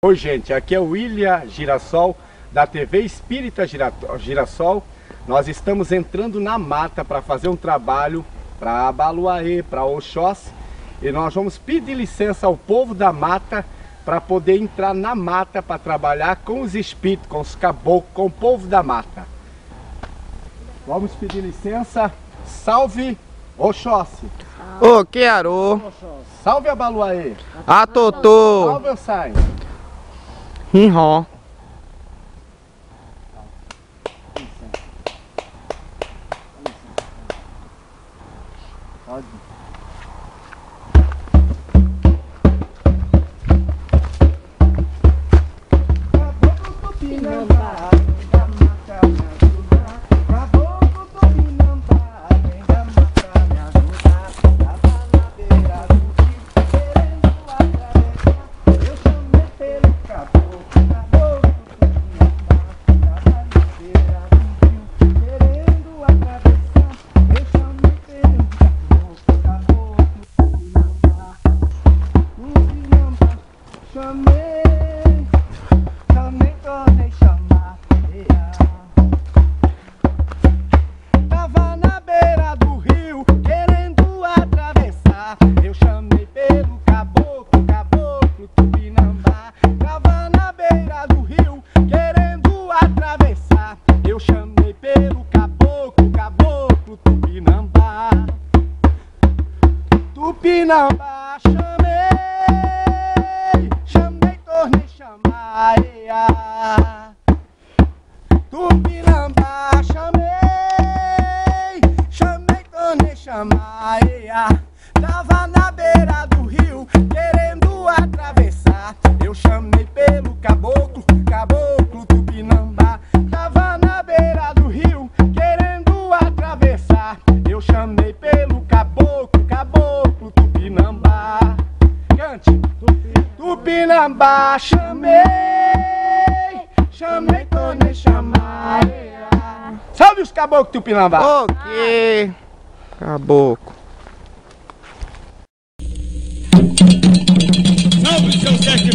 Oi gente, aqui é o William Girassol da TV Espírita Girassol. Nós estamos entrando na mata para fazer um trabalho para Abaluaê, para Oxóssi, e nós vamos pedir licença ao povo da mata para poder entrar na mata para trabalhar com os espíritos, com os caboclos, com o povo da mata. Vamos pedir licença. Salve Oxóssi. Ô, quero. Salve Abaluaê. A Totô. Salve Osai. Rinró. Tava na beira do rio, querendo atravessar. Eu chamei pelo caboclo, caboclo Tupinambá. Tava na beira do rio, querendo atravessar. Eu chamei pelo caboclo, caboclo Tupinambá. Tupinambá, chamei, tornei chamar. Tupinambá, chamei, tornei chamar. Tava na beira do rio, querendo atravessar. Eu chamei pelo caboclo, caboclo Tupinambá. Tava na beira do rio, querendo atravessar. Eu chamei pelo caboclo, caboclo Tupinambá. Cante! Tupinambá, chamei, tornei chamar. Salve os caboclos Tupinambá! Ok. Caboclo. Salve, seu Sete